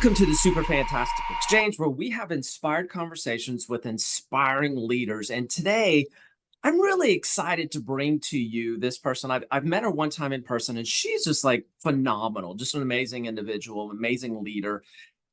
Welcome to the Super Fantastic Exchange, where we have inspired conversations with inspiring leaders. And today, I'm really excited to bring to you this person. I've met her one time in person, and she's just like phenomenal, just an amazing individual, amazing leader.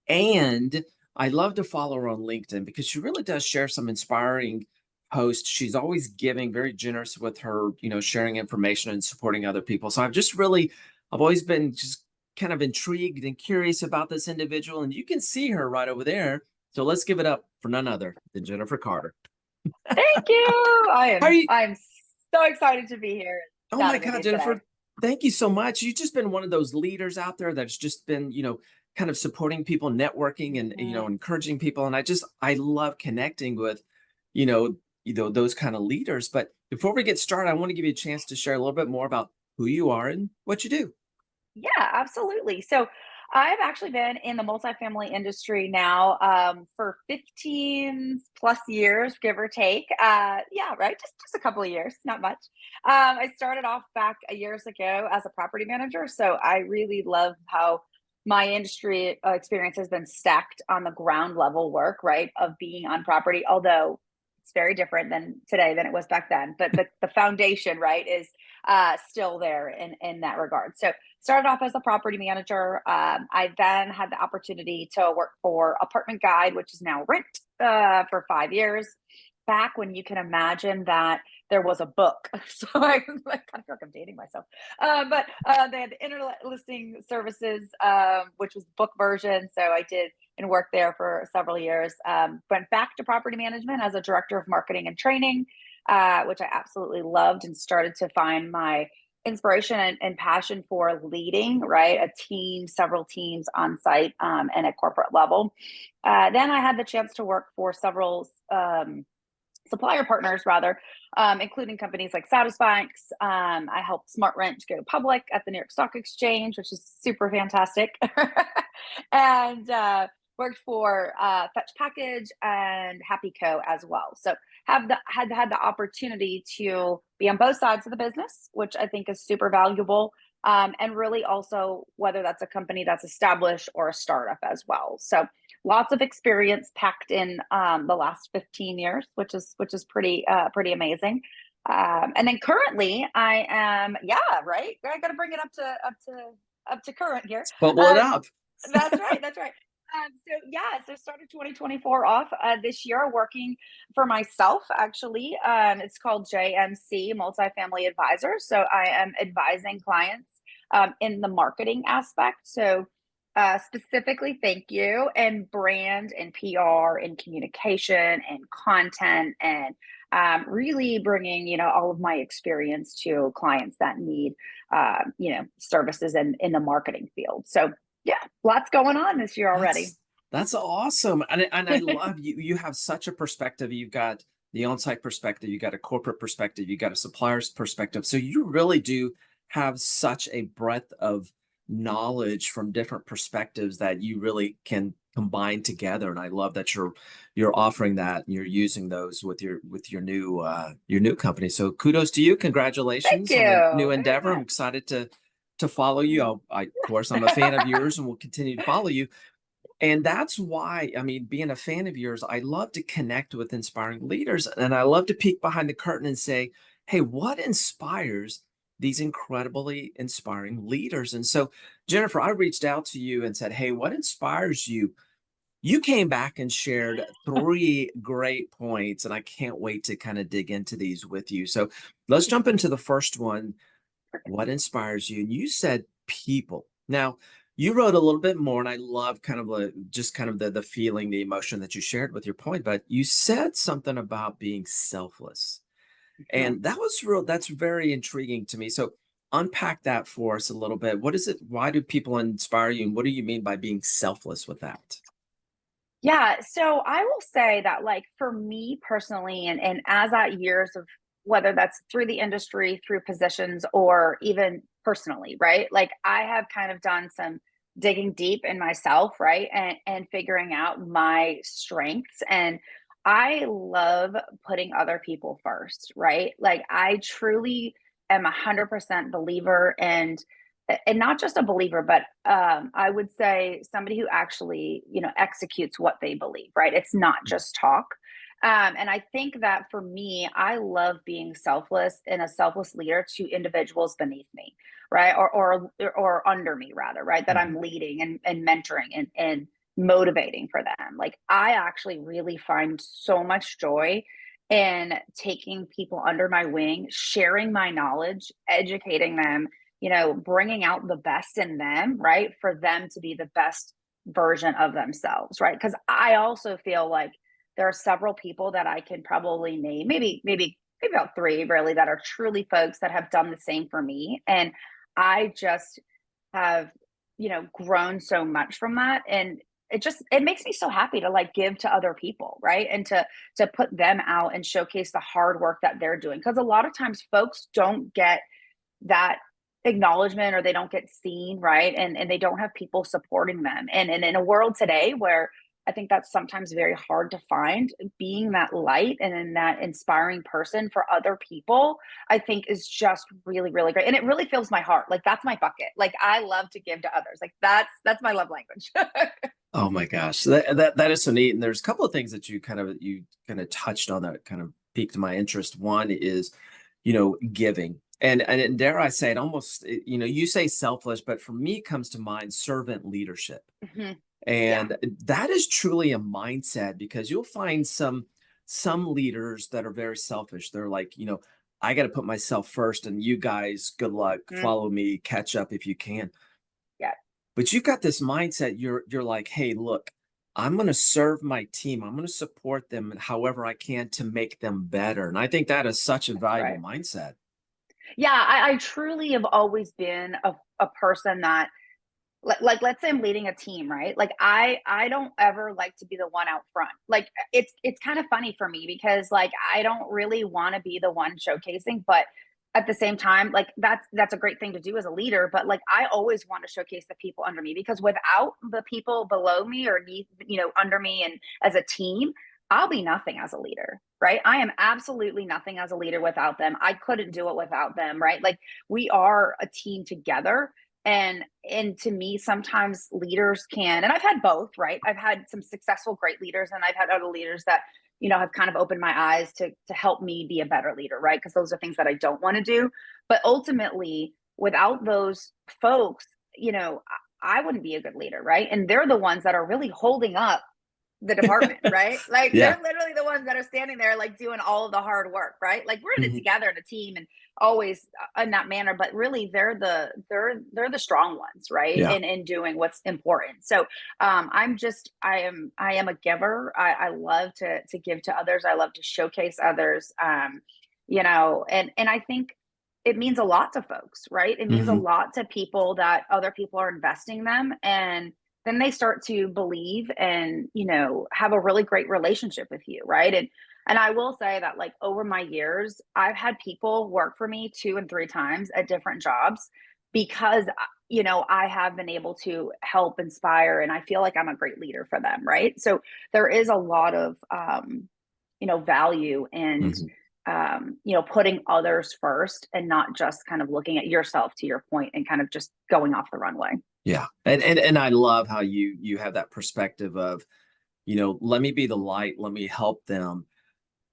And I love to follow her on LinkedIn because she really does share some inspiring posts. She's always giving, very generous with her, sharing information and supporting other people. So I've always been just kind of intrigued and curious about this individual. And you can see her right over there. So let's give it up for none other than Jennifer Carter. Thank you. How are you? I'm so excited to be here Oh my chatting with God, you today. Jennifer, thank you so much. You've just been one of those leaders out there that's just been, kind of supporting people, networking and, Mhm. encouraging people. And I love connecting with, you know, those kind of leaders. But before we get started, I want to give you a chance to share a little bit more about who you are and what you do. Yeah, absolutely. So I've actually been in the multifamily industry now for 15 plus years, give or take. Yeah, right. Just a couple of years, not much. I started off back years ago as a property manager. So I really love how my industry experience has been stacked on the ground level work, right, of being on property, although it's very different than today than it was back then. But the foundation, right, is still there in that regard. So started off as a property manager. I then had the opportunity to work for Apartment Guide, which is now Rent, for 5 years. Back when you can imagine that there was a book, so I kind of feel like I'm dating myself. But they had the internet listing services, which was the book version. So I did and worked there for several years. Went back to property management as a director of marketing and training, which I absolutely loved, and started to find my inspiration and passion for leading, right? A team, several teams on site and at corporate level. Then I had the chance to work for several supplier partners, rather, including companies like Satisfax. I helped Smart Rent go public at the New York Stock Exchange, which is super fantastic. And worked for Fetch Package and Happy Co as well. So had the opportunity to be on both sides of the business, which I think is super valuable. And really also whether that's a company that's established or a startup as well. So lots of experience packed in the last 15 years, which is pretty amazing. And then currently I am, yeah, right. I got to bring it up to current here. Bubble it Um, up. that's right. That's right. So started 2024 off this year working for myself, actually. It's called JMC Multifamily Advisor. So I am advising clients in the marketing aspect. So specifically, thank you, and brand and PR and communication and content and really bringing, all of my experience to clients that need, services in the marketing field. So yeah, lots going on this year already. That's awesome. And I love you. You have such a perspective. You've got the on-site perspective, you got a corporate perspective, you got a supplier's perspective. So you really do have such a breadth of knowledge from different perspectives that you really can combine together. And I love that you're offering that and you're using those with your new company. So kudos to you. Thank Congratulations on the you new very endeavor. I'm much. excited to follow you. Of course, I'm a fan of yours and will continue to follow you. And that's why, I mean, being a fan of yours, I love to connect with inspiring leaders. And I love to peek behind the curtain and say, hey, what inspires these incredibly inspiring leaders? And so, Jennifer, I reached out to you and said, hey, what inspires you? You came back and shared three great points, and I can't wait to kind of dig into these with you. So let's jump into the first one. What inspires you? And you said people. Now, you wrote a little bit more, and I love kind of just kind of the feeling, the emotion that you shared with your point. But you said something about being selfless, Mhm. and that's very intriguing to me. So unpack that for us a little bit. What is it? Why do people inspire you, and what do you mean by being selfless with that? Yeah, so I will say that, like, for me personally, and as at years of whether that's through the industry, through positions, or even personally, right? Like, I have kind of done some digging deep in myself, right? And figuring out my strengths. And I love putting other people first, right? Like, I truly am 100% believer in and not just a believer, but I would say somebody who actually, executes what they believe, right? It's not just talk. And I think that for me, I love being selfless and a selfless leader to individuals beneath me, right? Or under me rather, right? That I'm Mhm. leading and mentoring and motivating for them. Like I actually really find so much joy in taking people under my wing, sharing my knowledge, educating them, bringing out the best in them, right? For them to be the best version of themselves, right? Because I also feel like there are several people that I can probably name, maybe about three really, that are truly folks that have done the same for me. And I just have, grown so much from that. And it makes me so happy to like give to other people, right? And to put them out and showcase the hard work that they're doing. Because a lot of times folks don't get that acknowledgement, or they don't get seen, right? And they don't have people supporting them. And in a world today where I think that's sometimes very hard to find, being that light and in that inspiring person for other people, I think is just really, really great. And it really fills my heart. Like that's my bucket. Like I love to give to others. Like that's my love language. Oh my gosh, that is so neat. And there's a couple of things that you kind of touched on that kind of piqued my interest. One is, giving. And dare I say it, almost, you say selfless, but for me it comes to mind servant leadership. Mhm. Yeah. And that is truly a mindset, because you'll find some leaders that are very selfish. They're like, I got to put myself first, and you guys, good luck, Mhm. follow me, catch up if you can. Yeah. But you've got this mindset, you're like, hey, look, I'm going to serve my team. I'm going to support them however I can to make them better. And I think that is such a That's valuable right. mindset. Yeah, I truly have always been a person that like let's say I'm leading a team, right? Like I don't ever like to be the one out front. Like it's kind of funny for me because like I don't really want to be the one showcasing, but at the same time, like that's a great thing to do as a leader, but like I always want to showcase the people under me, because without the people below me or under me and as a team, I'll be nothing as a leader, right? I am absolutely nothing as a leader without them. I couldn't do it without them, right? Like we are a team together. And to me, sometimes leaders can, and I've had both, right? I've had some successful great leaders, and I've had other leaders that have kind of opened my eyes to help me be a better leader, right? Because those are things that I don't want to do. But ultimately, without those folks, I wouldn't be a good leader, right? And they're the ones that are really holding up the department, right? Like Yeah. they're literally the ones that are standing there, like doing all of the hard work, right? Like we're in it Mhm. together in a team and always in that manner, but really they're the strong ones, right? Yeah. In doing what's important. So I am a giver. I love to give to others. I love to showcase others. And I think it means a lot to folks, right? It means a Mhm. lot to people that other people are investing them, and then they start to believe and have a really great relationship with you, right? And I will say that like over my years I've had people work for me 2 and 3 times at different jobs because I have been able to help inspire, and I feel like I'm a great leader for them, right? So there is a lot of value and Mhm. putting others first and not just kind of looking at yourself, to your point, and kind of just going off the runway. Yeah. And I love how you have that perspective of, let me be the light, let me help them.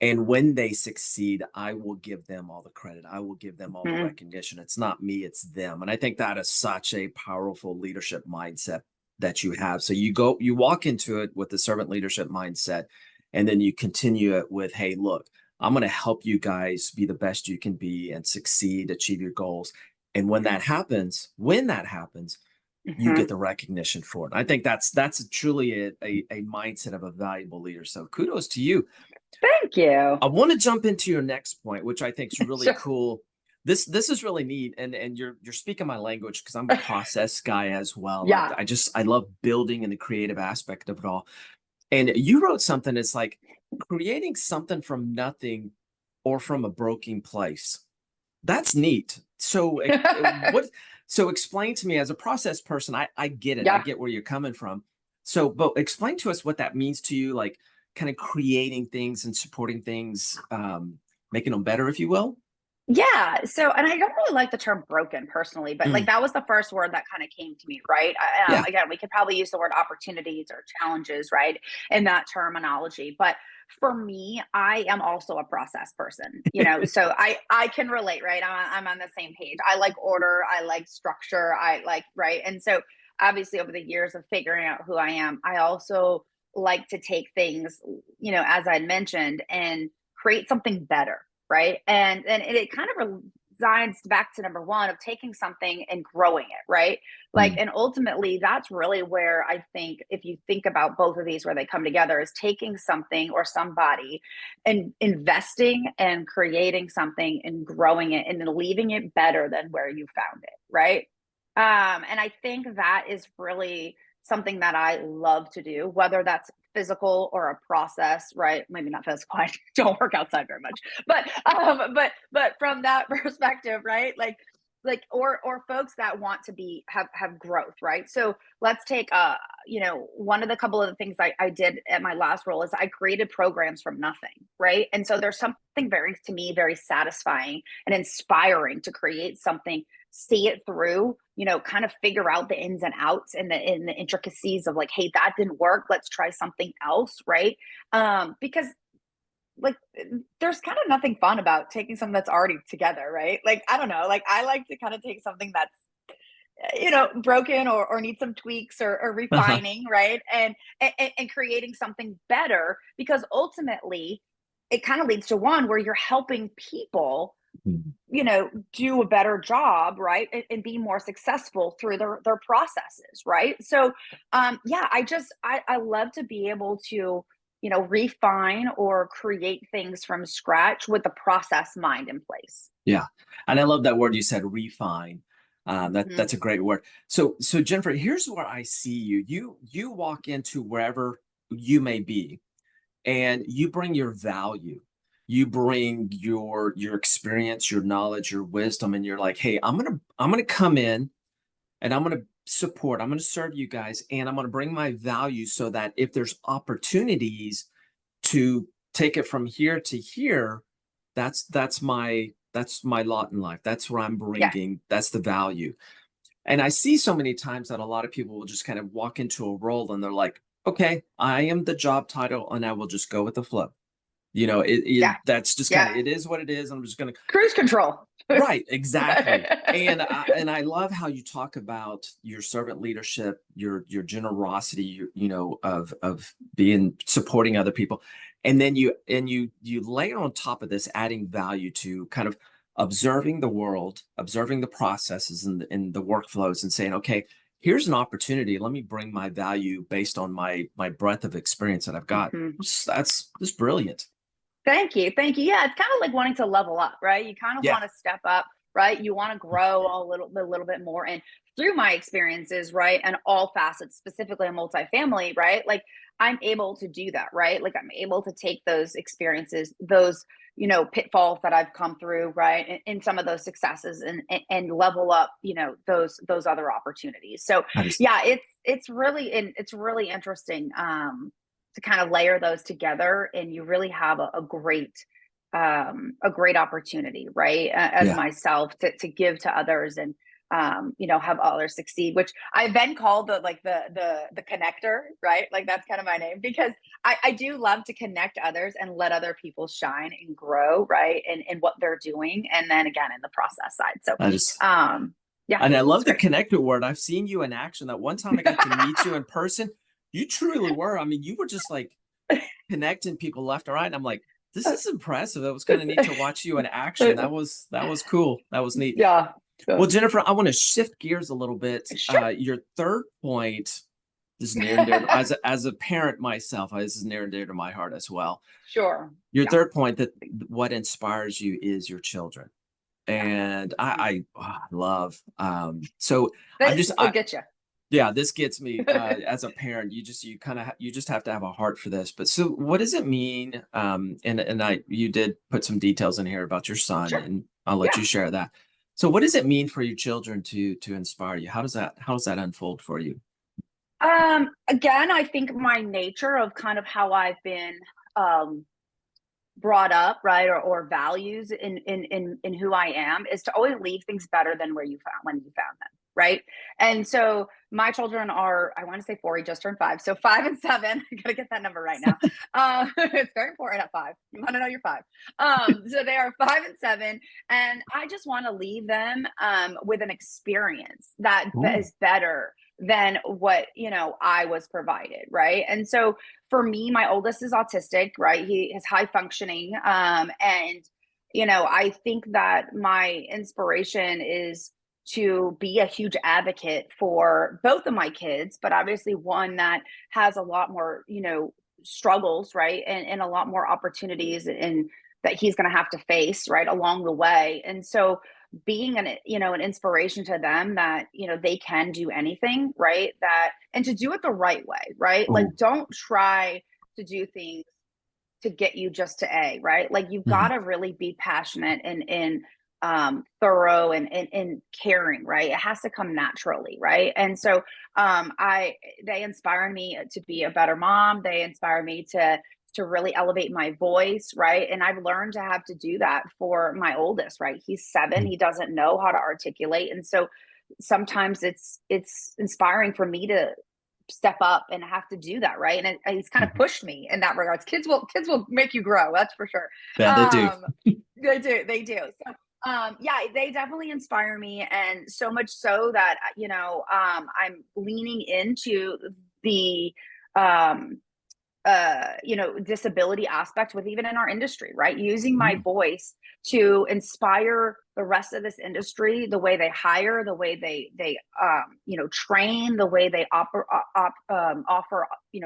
And when they succeed, I will give them all the credit. I will give them all the Mhm. recognition. It's not me, it's them. And I think that is such a powerful leadership mindset that you have. So you walk into it with the servant leadership mindset, and then you continue it with, hey, look, I'm going to help you guys be the best you can be and succeed, achieve your goals. And when that happens, you get Mhm. the recognition for it. I think that's truly a mindset of a valuable leader. So kudos to you. Thank you. I want to jump into your next point, which I think is really Sure. cool. This is really neat, and you're speaking my language because I'm a process guy as well. I, Yeah. I just I love building and the creative aspect of it all. And you wrote something. It's like creating something from nothing or from a broken place. That's neat. So what? So explain to me, as a process person. I get it. I Yeah. get where you're coming from. So, but explain to us what that means to you, like kind of creating things and supporting things, making them better, if you will. Yeah. So, and I don't really like the term broken personally, but like Mm, that was the first word that kind of came to me, right? yeah. Again, we could probably use the word opportunities or challenges, right, in that terminology. But for me, I am also a process person, so I can relate, right? I'm on the same page. I like order, I like structure, I like, right. And so, obviously, over the years of figuring out who I am, I also like to take things, as I mentioned, and create something better, right? And it kind of resides back to number one of taking something and growing it, right? Like, Mm, and ultimately, that's really where I think, if you think about both of these, where they come together, is taking something or somebody and investing and creating something and growing it and then leaving it better than where you found it, right? And I think that is really something that I love to do, whether that's physical or a process, right? Maybe not physical. I don't work outside very much, but from that perspective, right? Or folks that want to be have growth, right? So let's take one of the couple of the things I did at my last role is I created programs from nothing, right? And so there's something very, to me, very satisfying and inspiring to create something, see it through, kind of figure out the ins and outs and the intricacies of like, hey, that didn't work. Let's try something else, right? Because like there's kind of nothing fun about taking something that's already together, right? Like I don't know, like I like to kind of take something that's broken or needs some tweaks or uh-huh. refining, right? And creating something better, because ultimately it kind of leads to one where you're helping people Mm. do a better job, right? And be more successful through their processes, right? So, yeah, I love to be able to, refine or create things from scratch with the process mind in place. Yeah. And I love that word you said, refine. Mhm. That's a great word. So Jennifer, here's where I see you. You walk into wherever you may be, and you bring your value. You bring your experience, your knowledge, your wisdom, and you're like, hey, I'm gonna come in and I'm gonna support, I'm gonna serve you guys, and I'm gonna bring my value so that if there's opportunities to take it from here to here, that's my lot in life. That's where I'm Yeah. bringing, that's the value. And I see so many times that a lot of people will just kind of walk into a role and they're like, okay, I am the job title and I will just go with the flow. Yeah. That's just kind Yeah. of, it is what it is. I'm just going to. Cruise control. Right, exactly. And I love how you talk about your servant leadership, your generosity, of being, supporting other people. And then you layer on top of this, adding value to kind of observing the world, observing the processes and the workflows, and saying, okay, here's an opportunity. Let me bring my value based on my breadth of experience that I've got. Mhm. That's brilliant. Thank you. Thank you. Yeah, it's kind of like wanting to level up, right? You kind of Yeah. want to step up, right? You want to grow a little bit more. And through my experiences, right, and all facets, specifically in multifamily, right? Like I'm able to do that, right? Like I'm able to take those experiences, those, pitfalls that I've come through, right? And some of those successes and level up, those other opportunities. So I just yeah, it's really interesting. To kind of layer those together, and you really have a great opportunity, right, as Yeah. myself, to give to others, and have others succeed, which I've been called the connector, right? Like that's kind of my name, because I do love to connect others and let other people shine and grow, right, in what they're doing, and then again in the process side. So I just yeah, And I it's love the great. connector word. I've seen you in action. That one time I got to meet you in person, you truly were. I mean, you were just like connecting people left and right. And I'm like, this is impressive. It was kind of neat to watch you in action. That was cool. That was neat. Yeah, Well, so, Jennifer, I want to shift gears a little bit. sure. Your third point is near and dear as a parent myself. This is near and dear to my heart as well. Sure. Your Yeah. third point, that what inspires you is your children, Yeah. and Mhm. I love. So I'm This just will I get you. yeah, this gets me, as a parent. You just have to have a heart for this. But so, what does it mean? And you did put some details in here about your son, Sure. and I'll let Yeah. you share that. So, what does it mean for your children to inspire you? How does that unfold for you? Again, I think my nature of kind of how I've been, um, brought up, right, or values in who I am is to always leave things better than where you found when you found them, right? And so my children are, I want to say four, he just turned five, so 5 and 7. I gotta get that number right now. It's very important at five. You want to know your five. So they are 5 and 7, and I just want to leave them with an experience that Ooh. is better than what I was provided, right? And so for me, my oldest is autistic, right? He is high functioning. And, I think that my inspiration is to be a huge advocate for both of my kids, but obviously one that has a lot more, struggles, right? And a lot more opportunities and that he's going to have to face, right, along the way. And so being an inspiration to them that they can do anything, right, that and to do it the right way, right, like Ooh. don't try to do things to get you just to A, right, like you've got Mhm. to really be passionate and thorough and caring, right, it has to come naturally, right. And so I they inspire me to be a better mom, they inspire me to really elevate my voice, right? And I've learned to have to do that for my oldest, right? He's 7, Mm. he doesn't know how to articulate. And so sometimes it's inspiring for me to step up and have to do that, right? And he's kind of Mhm. pushed me in that regards. Kids will make you grow, that's for sure. Yeah, they do. Um they do. So yeah, they definitely inspire me, and so much so that I'm leaning into the um disability aspect with even in our industry, right? Using my Mm. voice to inspire the rest of this industry, the way they hire, the way they train, the way they offer,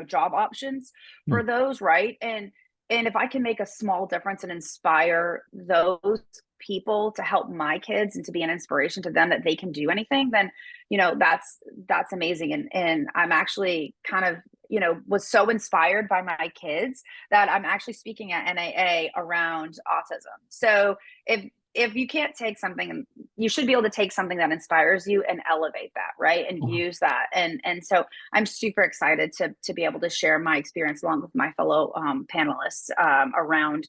job options Mm. for those, right? And if I can make a small difference and inspire those people to help my kids and to be an inspiration to them that they can do anything, then that's amazing. And I'm actually kind of was so inspired by my kids that I'm actually speaking at NAA around autism. So if you can't take something, you should be able to take something that inspires you and elevate that, right? And Wow. use that. And so I'm super excited to be able to share my experience along with my fellow panelists around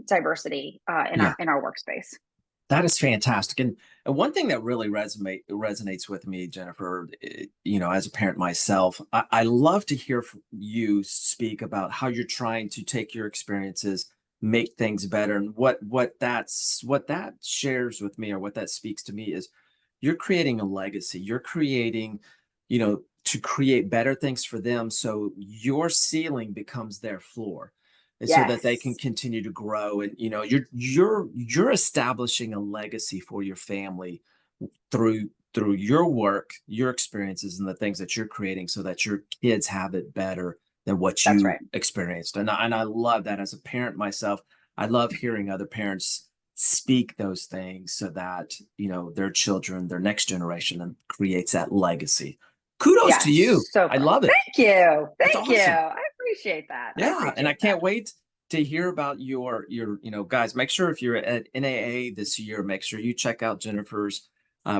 diversity in Yeah. our workspace. That is fantastic. And one thing that really resonates with me, Jennifer, as a parent myself, I love to hear from you speak about how you're trying to take your experiences, make things better. And what that shares with me, or what that speaks to me, is you're creating a legacy. You're creating, to create better things for them. So your ceiling becomes their floor, and so that they can Yes, continue to grow. And you're establishing a legacy for your family through your work, your experiences, and the things that you're creating, so that your kids have it better than what that's you right. experienced. And I love that. As a parent myself, I love hearing other parents speak those things, so that their children, their next generation, and creates that legacy. Kudos to you. Yes, so I fun. love it. Thank you. That's Thank you. awesome. I appreciate that. I Yeah, and I appreciate that. can't wait to hear about your guys. Make sure if you're at NAA this year, make sure you check out Jennifer's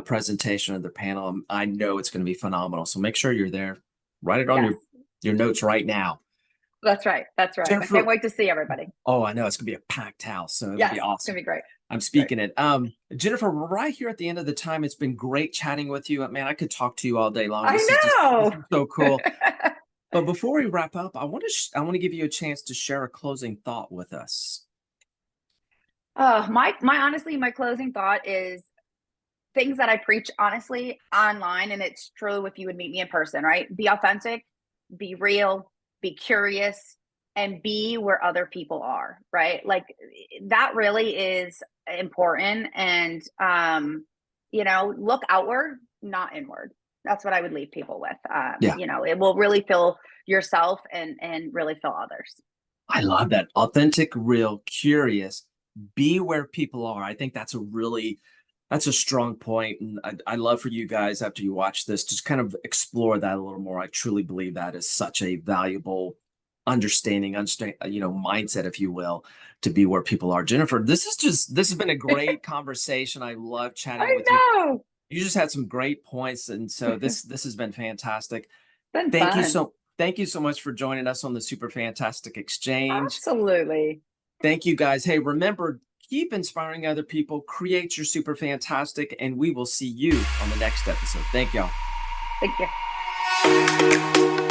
presentation of the panel. I know it's going to be phenomenal. So make sure you're there. Write it on Yes, your notes right now. that's right. That's right. I can't Jennifer, wait to see everybody. oh, I know it's going to be a packed house, so it'll be Yes, it's gonna awesome. be great. I'm Great. speaking it. Jennifer, we're right here at the end of the time. It's been great chatting with you. Man, I could talk to you all day long. I This know. is so cool. But before we wrap up, I want to give you a chance to share a closing thought with us. My honestly, my closing thought is things that I preach honestly online, and it's true if you would meet me in person, right? Be authentic, be real, be curious, and be where other people are, right? Like that really is important. And look outward, not inward. That's what I would leave people with. Yeah. It will really fill yourself and really fill others. I love that. Authentic, real, curious, be where people are. I think that's a strong point. And I love for you guys, after you watch this, just kind of explore that a little more. I truly believe that is such a valuable mindset, if you will, to be where people are. Jennifer, this has been a great conversation. I love chatting I with you. know. You just had some great points. And so this has been fantastic. Been Thank you fun. so Thank you so much for joining us on the Super Fantastic Exchange. Absolutely. Thank you guys. Hey, remember, keep inspiring other people, create your super fantastic, and we will see you on the next episode. Thank y'all. Thank you.